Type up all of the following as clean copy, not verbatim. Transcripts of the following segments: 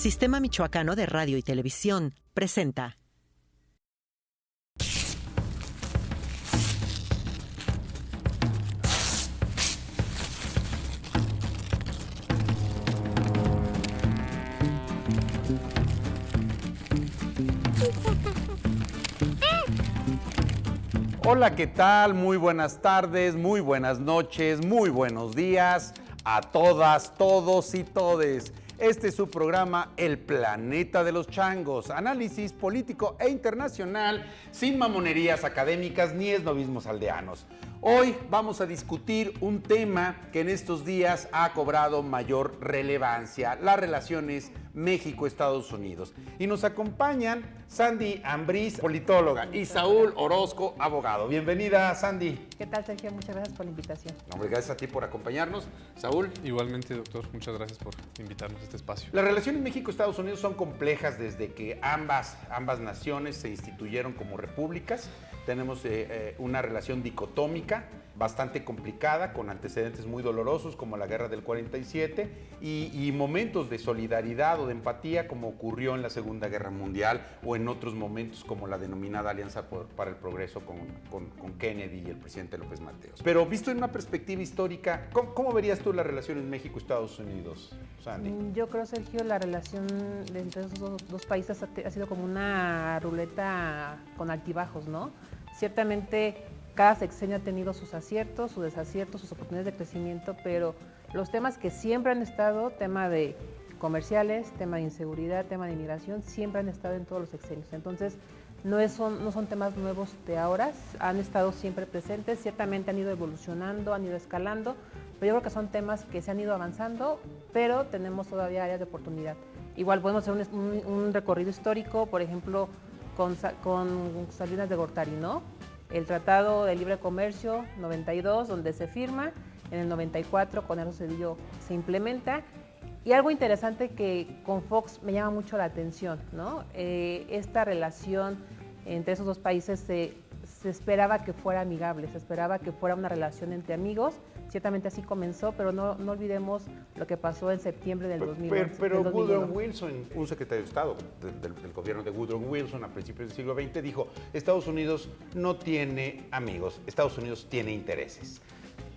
Sistema Michoacano de Radio y Televisión presenta. Hola, ¿qué tal? Muy buenas tardes, muy buenas noches, muy buenos días a todas, todos y todes. Este es su programa El Planeta de los Changos, análisis político e internacional sin mamonerías académicas ni esnovismos aldeanos. Hoy vamos a discutir un tema que en estos días ha cobrado mayor relevancia, las relaciones México-Estados Unidos. Y nos acompañan Sandy Ambriz, politóloga, y Saúl Orozco, abogado. Bienvenida, Sandy. ¿Qué tal, Sergio? Muchas gracias por la invitación. Hombre, gracias a ti por acompañarnos. Saúl. Igualmente, doctor, muchas gracias por invitarnos a este espacio. Las relaciones México-Estados Unidos son complejas desde que ambas naciones se instituyeron como repúblicas. Tenemos una relación dicotómica bastante complicada, con antecedentes muy dolorosos como la Guerra del 47 y momentos de solidaridad o de empatía como ocurrió en la Segunda Guerra Mundial o en otros momentos como la denominada Alianza para el Progreso con Kennedy y el presidente López Mateos. Pero visto en una perspectiva histórica, ¿cómo verías tú las relaciones México-Estados Unidos, Sandy? Yo creo, Sergio, la relación entre esos dos países ha sido como una ruleta con altibajos, ¿no? Ciertamente cada sexenio ha tenido sus aciertos, sus desaciertos, sus oportunidades de crecimiento, pero los temas que siempre han estado, tema de comerciales, tema de inseguridad, tema de inmigración, siempre han estado en todos los sexenios. Entonces, no son temas nuevos de ahora, han estado siempre presentes, ciertamente han ido evolucionando, han ido escalando, pero yo creo que son temas que se han ido avanzando, pero tenemos todavía áreas de oportunidad. Igual podemos hacer un recorrido histórico, por ejemplo, con Salinas de Gortari, ¿no? El Tratado de Libre Comercio 92, donde se firma, en el 94 con Ernesto Zedillo se implementa. Y algo interesante que con Fox me llama mucho la atención, ¿no? Esta relación entre esos dos países se esperaba que fuera amigable, se esperaba que fuera una relación entre amigos. Ciertamente así comenzó, pero no olvidemos lo que pasó en septiembre del 2011. Pero Woodrow Wilson, un secretario de Estado del gobierno de Woodrow Wilson a principios del siglo XX, dijo: Estados Unidos no tiene amigos, Estados Unidos tiene intereses.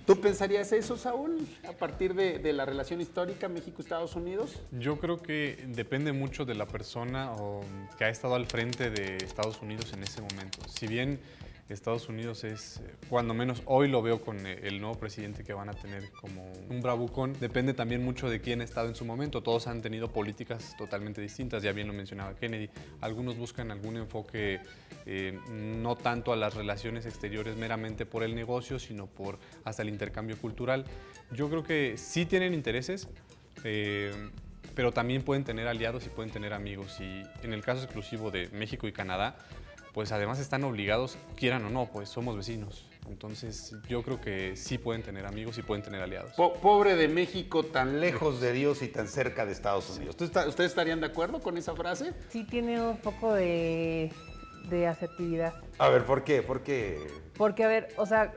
¿Tú pensarías eso, Saúl, a partir de la relación histórica México-Estados Unidos? Yo creo que depende mucho de la persona que ha estado al frente de Estados Unidos en ese momento. Si bien Estados Unidos es, cuando menos hoy lo veo con el nuevo presidente que van a tener como un bravucón, depende también mucho de quién ha estado en su momento. Todos han tenido políticas totalmente distintas, ya bien lo mencionaba Kennedy. Algunos buscan algún enfoque no tanto a las relaciones exteriores meramente por el negocio, sino por hasta el intercambio cultural. Yo creo que sí tienen intereses, pero también pueden tener aliados y pueden tener amigos. Y en el caso exclusivo de México y Canadá, pues además están obligados, quieran o no, pues somos vecinos. Entonces yo creo que sí pueden tener amigos y pueden tener aliados. Pobre de México, tan lejos de Dios y tan cerca de Estados Unidos. ¿Ustedes estarían de acuerdo con esa frase? Sí tiene un poco de asertividad. A ver, ¿por qué? Porque, a ver, o sea,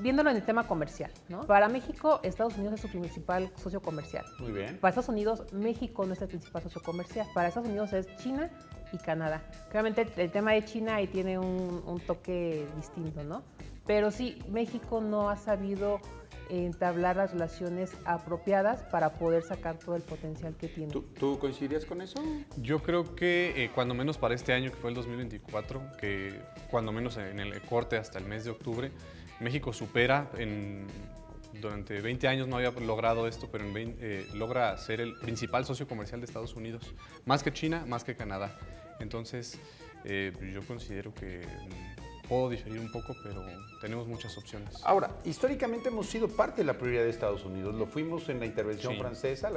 viéndolo en el tema comercial, ¿no? Para México, Estados Unidos es su principal socio comercial. Muy bien. Para Estados Unidos, México no es el principal socio comercial. Para Estados Unidos es China y Canadá. Claramente el tema de China ahí tiene un toque distinto, ¿no? Pero sí, México no ha sabido entablar las relaciones apropiadas para poder sacar todo el potencial que tiene. ¿Tú coincidirías con eso? Yo creo que cuando menos para este año, que fue el 2024, que cuando menos en el corte hasta el mes de octubre, México supera, durante 20 años no había logrado esto, pero logra ser el principal socio comercial de Estados Unidos, más que China, más que Canadá. Entonces, yo considero que puedo diferir un poco, pero tenemos muchas opciones. Ahora, históricamente hemos sido parte de la prioridad de Estados Unidos. Lo fuimos en la intervención Sí. francesa,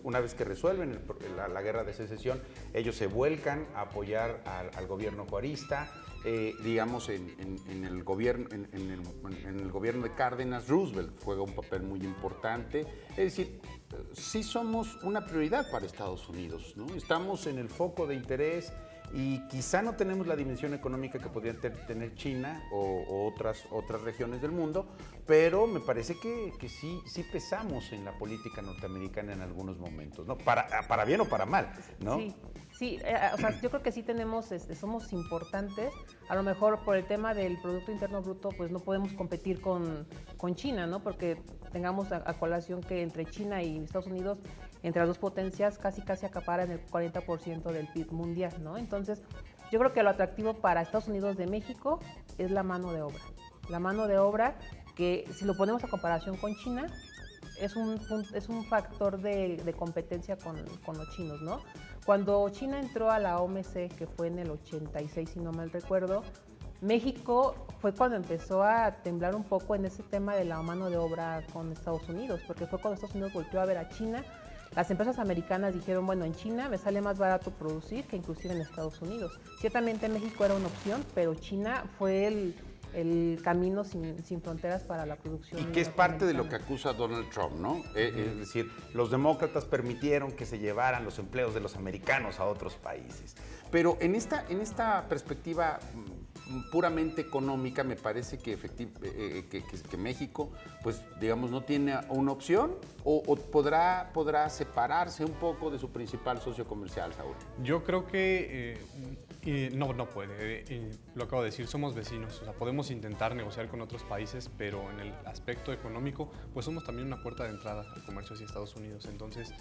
una vez que resuelven la guerra de secesión, ellos se vuelcan a apoyar al gobierno juarista. Digamos, en el gobierno de Cárdenas, Roosevelt juega un papel muy importante. Es decir, sí somos una prioridad para Estados Unidos, ¿no? Estamos en el foco de interés y quizá no tenemos la dimensión económica que podría tener China o otras regiones del mundo, pero me parece que sí pesamos en la política norteamericana en algunos momentos, ¿no? Para bien o para mal, ¿no? Sí, o sea, yo creo que sí tenemos, somos importantes. A lo mejor por el tema del Producto Interno Bruto, pues no podemos competir con China, ¿no? Porque tengamos a colación que entre China y Estados Unidos, entre las dos potencias, casi acaparan el 40% del PIB mundial, ¿no? Entonces, yo creo que lo atractivo para Estados Unidos de México es la mano de obra. La mano de obra que, si lo ponemos a comparación con China, es un factor de competencia con los chinos, ¿no? Cuando China entró a la OMC, que fue en el 86, si no mal recuerdo, México fue cuando empezó a temblar un poco en ese tema de la mano de obra con Estados Unidos, porque fue cuando Estados Unidos volteó a ver a China. Las empresas americanas dijeron, bueno, en China me sale más barato producir que inclusive en Estados Unidos. Ciertamente México era una opción, pero China fue el camino sin fronteras para la producción. Y que es parte de lo que acusa Donald Trump, ¿no? Es decir, los demócratas permitieron que se llevaran los empleos de los americanos a otros países. Pero en esta perspectiva puramente económica, me parece que México, pues digamos, no tiene una opción o podrá separarse un poco de su principal socio comercial, Saúl. Yo creo que no puede. Lo acabo de decir, somos vecinos, o sea, podemos intentar negociar con otros países, pero en el aspecto económico, pues somos también una puerta de entrada al comercio hacia Estados Unidos. Entonces,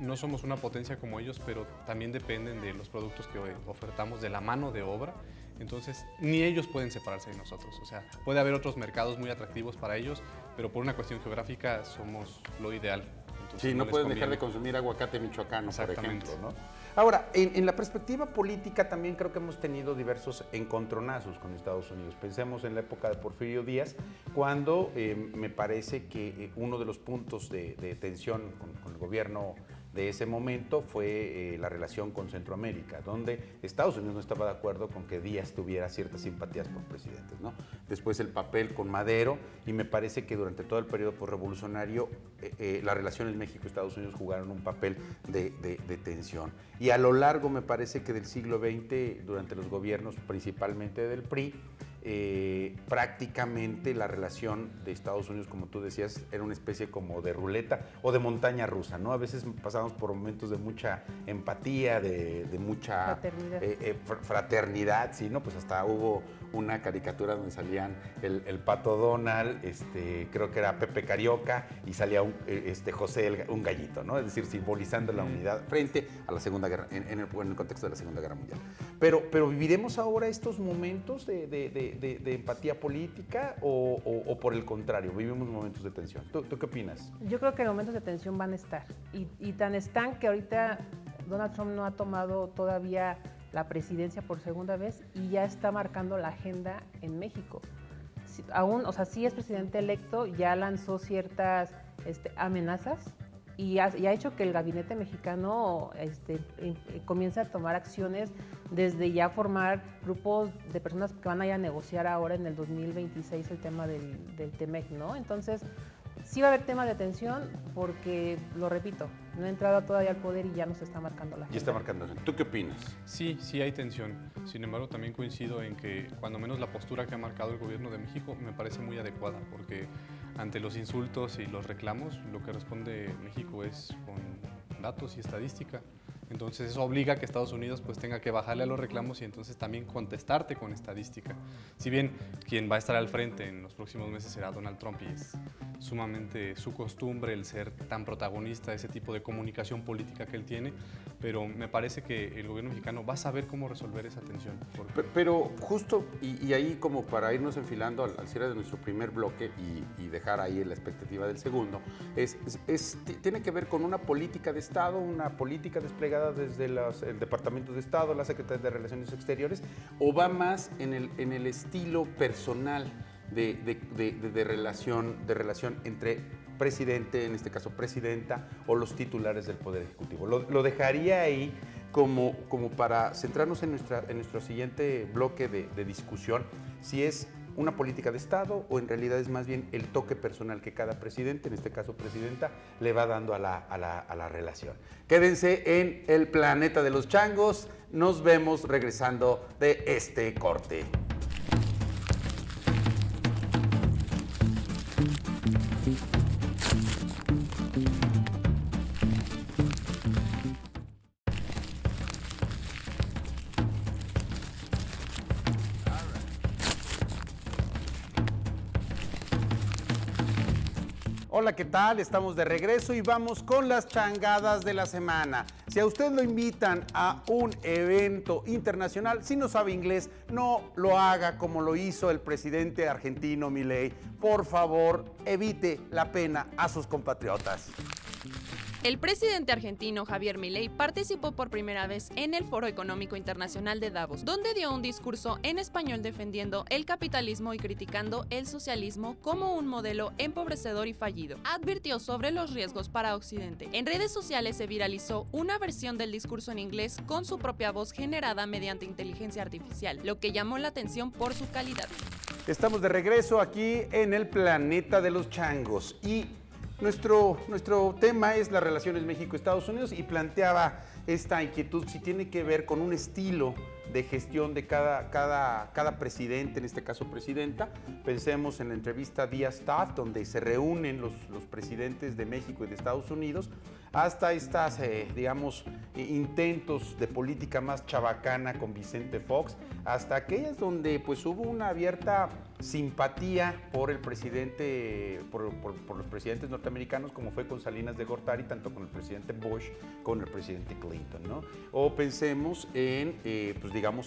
no somos una potencia como ellos, pero también dependen de los productos que ofertamos, de la mano de obra. Entonces, ni ellos pueden separarse de nosotros. O sea, puede haber otros mercados muy atractivos para ellos, pero por una cuestión geográfica somos lo ideal. Entonces, sí, no pueden dejar de consumir aguacate michoacano, por ejemplo, ¿no? Ahora, en la perspectiva política también creo que hemos tenido diversos encontronazos con Estados Unidos. Pensemos en la época de Porfirio Díaz, cuando me parece que uno de los puntos de tensión con el gobierno de ese momento fue la relación con Centroamérica, donde Estados Unidos no estaba de acuerdo con que Díaz tuviera ciertas simpatías por presidentes, ¿no? Después el papel con Madero, y me parece que durante todo el periodo posrevolucionario las relaciones México-Estados Unidos jugaron un papel de tensión. Y a lo largo, me parece que del siglo XX, durante los gobiernos principalmente del PRI, prácticamente la relación de Estados Unidos, como tú decías, era una especie como de ruleta o de montaña rusa, ¿no? A veces pasamos por momentos de mucha empatía, de mucha fraternidad, ¿sí? ¿No? Pues hasta hubo una caricatura donde salían el Pato Donald, creo que era Pepe Carioca, y salía José un gallito, ¿no? Es decir, simbolizando la unidad frente a la Segunda Guerra, en el contexto de la Segunda Guerra Mundial. Pero ¿viviremos ahora estos momentos de empatía política o por el contrario, vivimos momentos de tensión? ¿Tú qué opinas? Yo creo que los momentos de tensión van a estar, y tan están que ahorita Donald Trump no ha tomado todavía la presidencia por segunda vez y ya está marcando la agenda en México. Sí es presidente electo, ya lanzó ciertas amenazas y ha hecho que el gabinete mexicano comience a tomar acciones, desde ya formar grupos de personas que van a ir a negociar ahora en el 2026 el tema del TEMEC, ¿no? Entonces, sí va a haber temas de tensión porque, lo repito, no ha entrado todavía al poder y ya nos está marcando la agenda. Ya está marcando. ¿Tú qué opinas? Sí hay tensión. Sin embargo, también coincido en que cuando menos la postura que ha marcado el gobierno de México me parece muy adecuada, porque ante los insultos y los reclamos, lo que responde México es con datos y estadística. Entonces eso obliga a que Estados Unidos pues tenga que bajarle a los reclamos y entonces también contestarte con estadística. Si bien quien va a estar al frente en los próximos meses será Donald Trump, y es sumamente su costumbre el ser tan protagonista de ese tipo de comunicación política que él tiene, pero me parece que el gobierno mexicano va a saber cómo resolver esa tensión. Pero justo, y ahí como para irnos enfilando al cierre de nuestro primer bloque y dejar ahí la expectativa del segundo, tiene que ver con una política de Estado, una política desplegada desde el Departamento de Estado, la Secretaría de Relaciones Exteriores, o va más en el estilo personal de relación entre presidente, en este caso presidenta, o los titulares del Poder Ejecutivo? Lo dejaría ahí como para centrarnos en nuestro siguiente bloque de discusión, si es una política de Estado o en realidad es más bien el toque personal que cada presidente, en este caso presidenta, le va dando a la relación? Quédense en el planeta de los changos. Nos vemos regresando de este corte. Hola, ¿qué tal? Estamos de regreso y vamos con las changadas de la semana. Si a usted lo invitan a un evento internacional, si no sabe inglés, no lo haga como lo hizo el presidente argentino Milei. Por favor, evite la pena a sus compatriotas. El presidente argentino Javier Milei participó por primera vez en el Foro Económico Internacional de Davos, donde dio un discurso en español defendiendo el capitalismo y criticando el socialismo como un modelo empobrecedor y fallido. Advirtió sobre los riesgos para Occidente. En redes sociales se viralizó una versión del discurso en inglés con su propia voz generada mediante inteligencia artificial, lo que llamó la atención por su calidad. Estamos de regreso aquí en el planeta de los changos y nuestro tema es las relaciones México-Estados Unidos y planteaba esta inquietud si tiene que ver con un estilo de gestión de cada presidente, en este caso presidenta. Pensemos en la entrevista Díaz-Taft, donde se reúnen los presidentes de México y de Estados Unidos, hasta estas, intentos de política más chabacana con Vicente Fox, hasta aquellas donde pues hubo una abierta simpatía por el presidente, por los presidentes norteamericanos, como fue con Salinas de Gortari, tanto con el presidente Bush, con el presidente Clinton, ¿no? O pensemos en,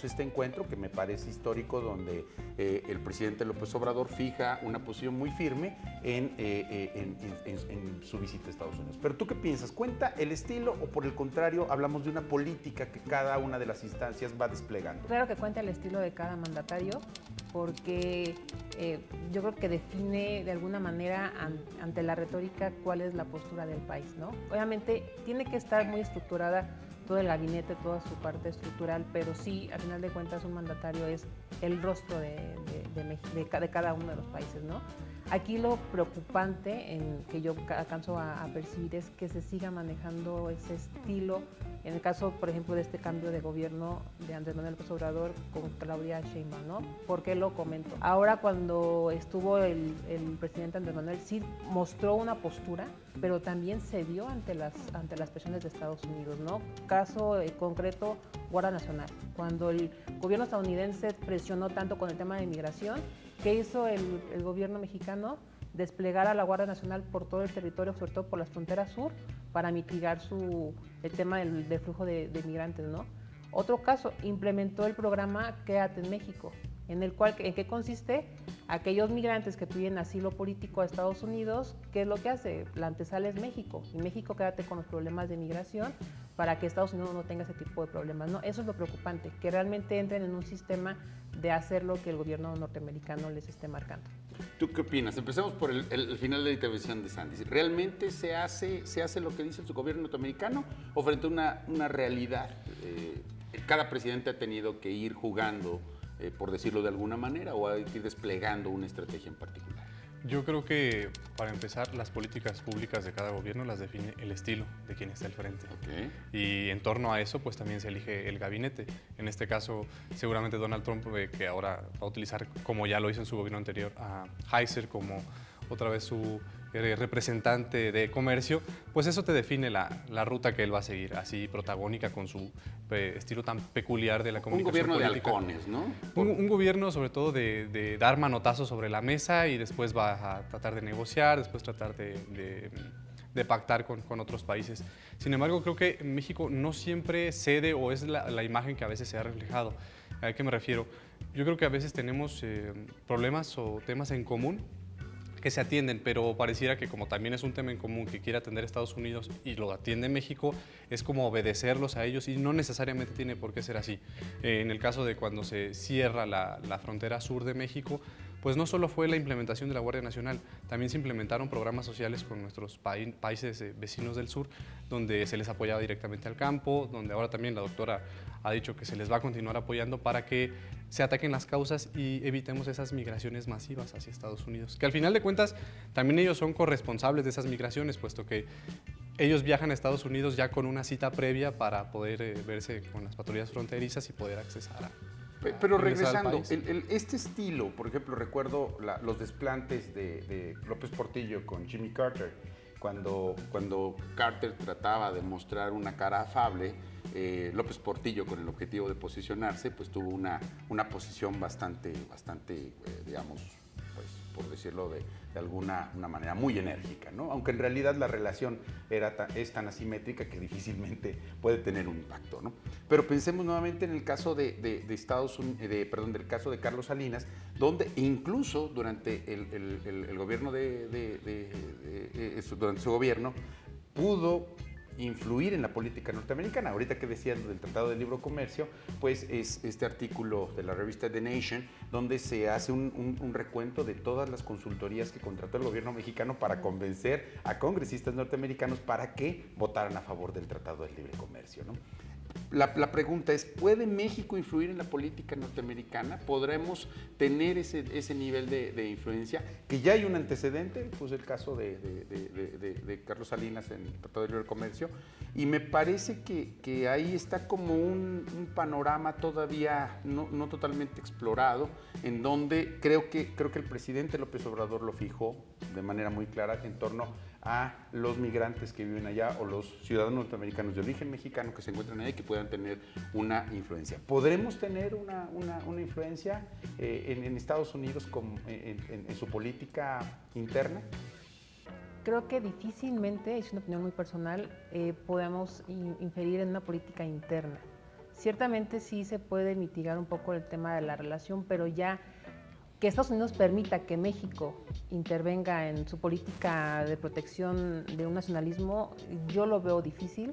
este encuentro que me parece histórico, donde el presidente López Obrador fija una posición muy firme en su visita a Estados Unidos. Pero ¿tú qué piensas? ¿Cuenta el estilo o por el contrario hablamos de una política que cada una de las instancias va desplegando? Claro que cuenta el estilo de cada mandatario, porque yo creo que define de alguna manera ante la retórica cuál es la postura del país, ¿no? Obviamente tiene que estar muy estructurada todo el gabinete, toda su parte estructural, pero sí, al final de cuentas, un mandatario es el rostro de cada uno de los países, ¿no? Aquí lo preocupante que yo alcanzo a percibir es que se siga manejando ese estilo. En el caso, por ejemplo, de este cambio de gobierno de Andrés Manuel López Obrador con Claudia Sheinbaum, ¿no? ¿Por qué lo comento? Ahora, cuando estuvo el presidente Andrés Manuel, sí mostró una postura, pero también cedió ante las presiones de Estados Unidos, ¿no? Caso concreto, Guardia Nacional. Cuando el gobierno estadounidense presionó tanto con el tema de inmigración, ¿qué hizo el gobierno mexicano? Desplegar a la Guardia Nacional por todo el territorio, sobre todo por las fronteras sur, para mitigar el tema del flujo de migrantes, ¿no? Otro caso, implementó el programa Quédate en México, ¿en qué consiste? Aquellos migrantes que piden asilo político a Estados Unidos, ¿qué es lo que hace? La antesala es México, y México quédate con los problemas de migración para que Estados Unidos no tenga ese tipo de problemas, ¿no? Eso es lo preocupante, que realmente entren en un sistema de hacer lo que el gobierno norteamericano les esté marcando. ¿Tú qué opinas? Empecemos por el final de la intervención de Sandy. ¿Realmente se hace lo que dice su gobierno norteamericano o frente a una realidad? ¿Cada presidente ha tenido que ir jugando, por decirlo de alguna manera, o hay que ir desplegando una estrategia en particular? Yo creo que, para empezar, las políticas públicas de cada gobierno las define el estilo de quien está al frente. Okay. Y en torno a eso, pues también se elige el gabinete. En este caso, seguramente Donald Trump, que ahora va a utilizar, como ya lo hizo en su gobierno anterior, a Heiser como otra vez su representante de comercio, pues eso te define la ruta que él va a seguir, así protagónica, con su estilo tan peculiar de la comunicación política. Un gobierno de halcones, ¿no? Un gobierno sobre todo de dar manotazos sobre la mesa y después va a tratar de negociar, después tratar de pactar con otros países. Sin embargo, creo que México no siempre cede o es la imagen que a veces se ha reflejado. ¿A qué me refiero? Yo creo que a veces tenemos problemas o temas en común que se atienden, pero pareciera que como también es un tema en común que quiere atender Estados Unidos y lo atiende México, es como obedecerlos a ellos y no necesariamente tiene por qué ser así. En el caso de cuando se cierra la frontera sur de México, pues no solo fue la implementación de la Guardia Nacional, también se implementaron programas sociales con nuestros países vecinos del sur, donde se les apoyaba directamente al campo, donde ahora también la doctora ha dicho que se les va a continuar apoyando para que se ataquen las causas y evitemos esas migraciones masivas hacia Estados Unidos. Que al final de cuentas también ellos son corresponsables de esas migraciones, puesto que ellos viajan a Estados Unidos ya con una cita previa para poder verse con las patrullas fronterizas y poder accesar a... Pero regresando, este estilo, por ejemplo, recuerdo los desplantes de López Portillo con Jimmy Carter, cuando Carter trataba de mostrar una cara afable, López Portillo, con el objetivo de posicionarse, pues tuvo una posición bastante digamos, pues, por decirlo de alguna manera, muy enérgica, ¿no? Aunque en realidad la relación es tan asimétrica que difícilmente puede tener un impacto, ¿no? Pero pensemos nuevamente en el caso del caso de Carlos Salinas, donde incluso durante el gobierno durante su gobierno pudo influir en la política norteamericana. Ahorita que decían del Tratado de Libre Comercio, pues es este artículo de la revista The Nation, donde se hace un recuento de todas las consultorías que contrató el gobierno mexicano para convencer a congresistas norteamericanos para que votaran a favor del Tratado de Libre Comercio, ¿no? La pregunta es, ¿puede México influir en la política norteamericana? ¿Podremos tener ese nivel de influencia? Que ya hay un antecedente, pues el caso de Carlos Salinas en el Tratado de Libre Comercio, y me parece que ahí está como un panorama todavía no totalmente explorado, en donde creo que el presidente López Obrador lo fijó de manera muy clara en torno a los migrantes que viven allá o los ciudadanos norteamericanos de origen mexicano que se encuentran allá y que puedan tener una influencia. ¿Podremos tener una influencia en Estados Unidos en su política interna? Creo que difícilmente, es una opinión muy personal, podemos inferir en una política interna. Ciertamente sí se puede mitigar un poco el tema de la relación, pero ya que Estados Unidos permita que México intervenga en su política de protección de un nacionalismo, yo lo veo difícil,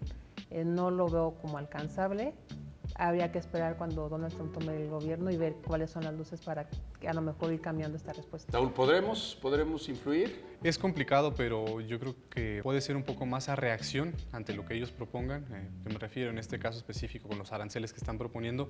no lo veo como alcanzable. Habría que esperar cuando Donald Trump tome el gobierno y ver cuáles son las luces para que a lo mejor ir cambiando esta respuesta. Raúl, ¿podremos influir? Es complicado, pero yo creo que puede ser un poco más a reacción ante lo que ellos propongan. Que me refiero en este caso específico con los aranceles que están proponiendo.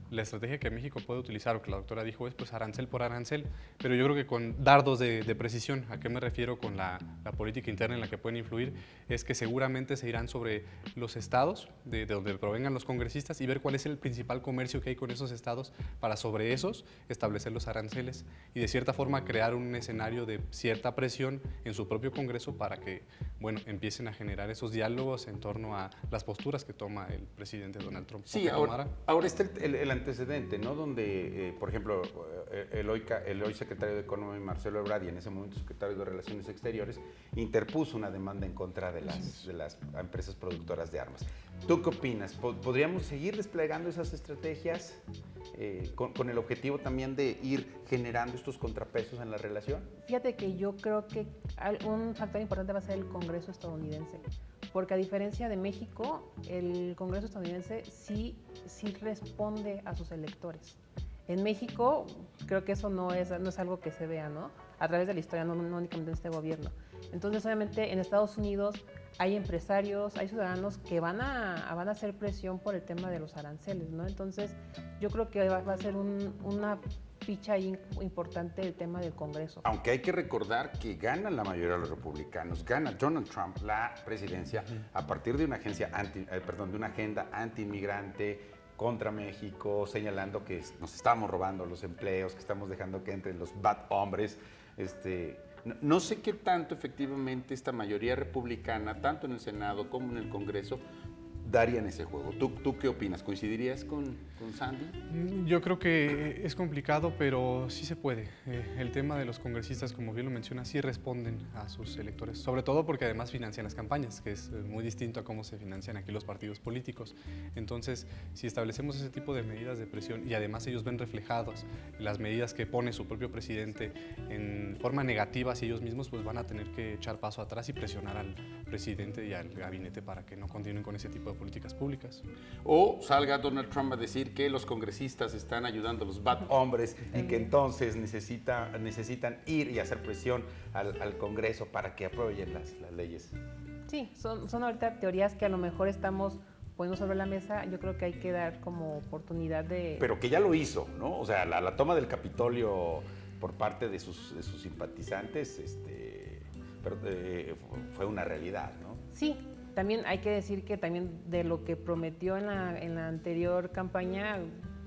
La estrategia que México puede utilizar, o que la doctora dijo, es pues arancel por arancel, pero yo creo que con dardos de precisión. ¿A qué me refiero con la política interna en la que pueden influir? Es que seguramente se irán sobre los estados de donde provengan los congresistas y ver cuál es el principal comercio que hay con esos estados para sobre esos establecer los aranceles y de cierta forma crear un escenario de cierta presión en su propio Congreso para que, bueno, empiecen a generar esos diálogos en torno a las posturas que toma el presidente Donald Trump. Sí, ahora está el antecedente, ¿no? Donde, por ejemplo, el hoy secretario de Economía, Marcelo Ebrard, y en ese momento secretario de Relaciones Exteriores, interpuso una demanda en contra de las empresas productoras de armas. ¿Tú qué opinas? ¿Podríamos seguir desplegando esas estrategias con el objetivo también de ir generando estos contrapesos en la relación? Fíjate que yo creo que un factor importante va a ser el Congreso estadounidense, porque a diferencia de México, el Congreso estadounidense sí responde a sus electores. En México, creo que eso no es algo que se vea, ¿no? A través de la historia, no únicamente de este gobierno. Entonces, obviamente, en Estados Unidos hay empresarios, hay ciudadanos que van a hacer presión por el tema de los aranceles, ¿no? Entonces, yo creo que va a ser una ficha importante el tema del Congreso. Aunque hay que recordar que gana la mayoría de los republicanos, gana Donald Trump la presidencia a partir de una de una agenda anti-inmigrante contra México, señalando que nos estamos robando los empleos, que estamos dejando que entren los bad hombres. No sé qué tanto efectivamente esta mayoría republicana, tanto en el Senado como en el Congreso, darían ese juego. ¿Tú qué opinas? ¿Coincidirías con Sandy? Yo creo que es complicado, pero sí se puede. El tema de los congresistas, como bien lo menciona, sí responden a sus electores, sobre todo porque además financian las campañas, que es muy distinto a cómo se financian aquí los partidos políticos. Entonces, si establecemos ese tipo de medidas de presión y además ellos ven reflejadas las medidas que pone su propio presidente en forma negativa hacia ellos mismos, pues van a tener que echar paso atrás y presionar al presidente y al gabinete para que no continúen con ese tipo de políticas públicas. O salga Donald Trump a decir que los congresistas están ayudando a los bad hombres y que entonces necesitan ir y hacer presión al Congreso para que aprueben las leyes. Sí, son ahorita teorías que a lo mejor estamos poniendo sobre la mesa. Yo creo que hay que dar como oportunidad de... Pero que ya lo hizo, ¿no? O sea, la toma del Capitolio por parte de sus simpatizantes fue una realidad, ¿no? Sí, también hay que decir que también de lo que prometió en la anterior campaña,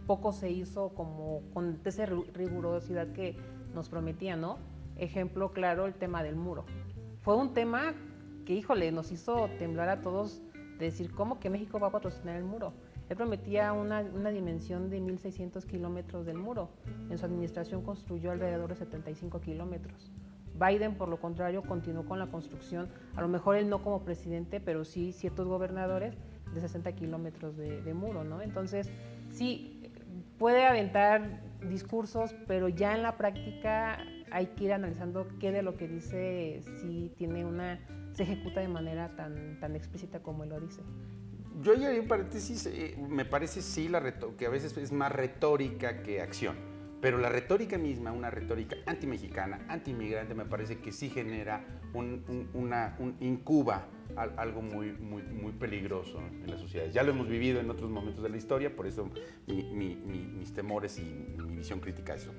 poco se hizo como con esa rigurosidad que nos prometía, ¿no? Ejemplo claro, el tema del muro. Fue un tema que, híjole, nos hizo temblar a todos de decir, ¿cómo que México va a patrocinar el muro? Él prometía una dimensión de 1,600 kilómetros del muro. En su administración construyó alrededor de 75 kilómetros. Biden, por lo contrario, continuó con la construcción, a lo mejor él no como presidente, pero sí ciertos gobernadores, de 60 kilómetros de muro, ¿no? Entonces, sí, puede aventar discursos, pero ya en la práctica hay que ir analizando qué de lo que dice sí se ejecuta de manera tan explícita como él lo dice. Yo ya haría un paréntesis, me parece sí que a veces es más retórica que acción, pero la retórica misma, una retórica antimexicana, antiinmigrante, me parece que sí genera incuba algo muy peligroso en las sociedades. Ya lo hemos vivido en otros momentos de la historia, por eso mis temores y mi visión crítica a eso.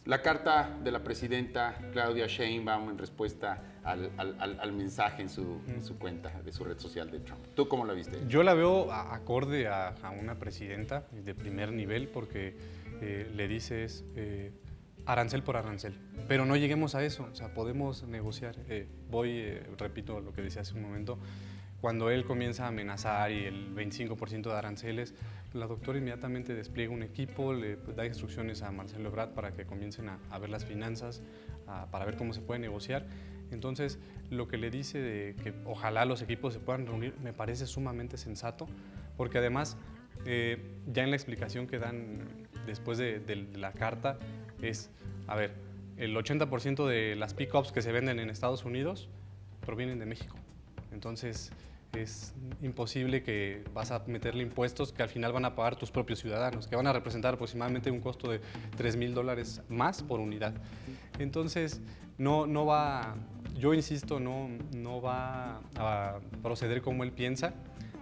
La carta de la presidenta Claudia Sheinbaum en respuesta al mensaje en su cuenta de su red social de Trump. ¿Tú cómo la viste? Yo la veo acorde a una presidenta de primer nivel porque le dices arancel por arancel. Pero no lleguemos a eso, o sea, podemos negociar. Repito lo que decía hace un momento, cuando él comienza a amenazar y el 25% de aranceles, la doctora inmediatamente despliega un equipo, le da instrucciones a Marcelo Ebrard para que comiencen a ver las finanzas, para ver cómo se puede negociar. Entonces, lo que le dice de que ojalá los equipos se puedan reunir me parece sumamente sensato, porque además, ya en la explicación que dan después de la carta es, a ver, el 80% de las pick-ups que se venden en Estados Unidos provienen de México. Entonces, es imposible que vas a meterle impuestos que al final van a pagar tus propios ciudadanos, que van a representar aproximadamente un costo de $3,000 más por unidad. Entonces, no va, yo insisto, no va a proceder como él piensa.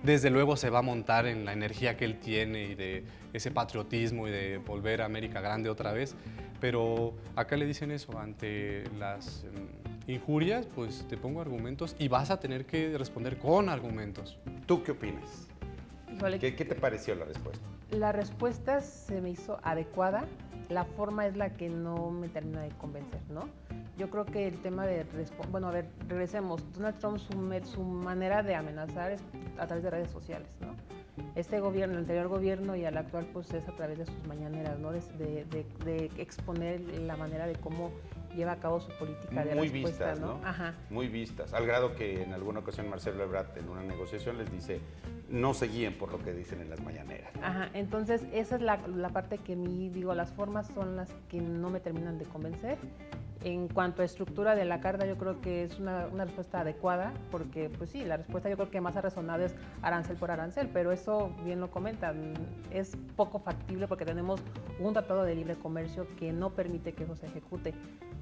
Desde luego se va a montar en la energía que él tiene y de ese patriotismo y de volver a América Grande otra vez, pero acá le dicen eso, ante las injurias, pues te pongo argumentos y vas a tener que responder con argumentos. ¿Tú qué opinas? Híjole, ¿Qué te pareció la respuesta? La respuesta se me hizo adecuada, la forma es la que no me termina de convencer, ¿no? Yo creo que el tema de... Bueno, a ver, regresemos. Donald Trump, su manera de amenazar es a través de redes sociales, ¿no? Este gobierno, el anterior gobierno y el actual, pues es a través de sus mañaneras, ¿no? De exponer la manera de cómo lleva a cabo su política de muy respuesta, vistas, ¿no? Ajá. Muy vistas, al grado que en alguna ocasión Marcelo Ebrard en una negociación les dice, no se guíen por lo que dicen en las mañaneras. Ajá, entonces esa es la parte que a mí, digo, las formas son las que no me terminan de convencer. En cuanto a estructura de la carta, yo creo que es una respuesta adecuada, porque pues sí, la respuesta yo creo que más ha resonado es arancel por arancel, pero eso, bien lo comentan, es poco factible porque tenemos un tratado de libre comercio que no permite que eso se ejecute.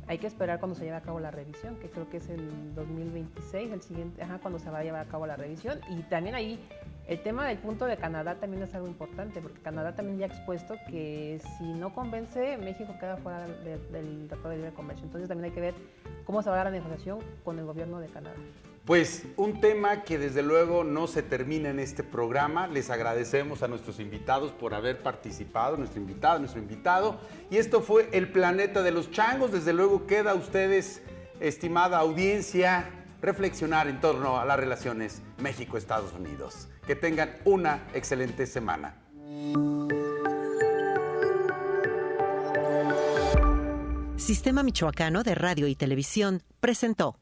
Hay que esperar cuando se lleve a cabo la revisión, que creo que es el 2026, el siguiente, cuando se va a llevar a cabo la revisión. Y también ahí el tema del punto de Canadá también es algo importante, porque Canadá también ya ha expuesto que si no convence, México queda fuera del Tratado de Libre Comercio. Entonces también hay que ver cómo se va a dar la negociación con el gobierno de Canadá. Pues un tema que desde luego no se termina en este programa. Les agradecemos a nuestros invitados por haber participado, nuestro invitado. Y esto fue El Planeta de los Changos. Desde luego queda a ustedes, estimada audiencia, reflexionar en torno a las relaciones México-Estados Unidos. Que tengan una excelente semana. Sistema Michoacano de Radio y Televisión presentó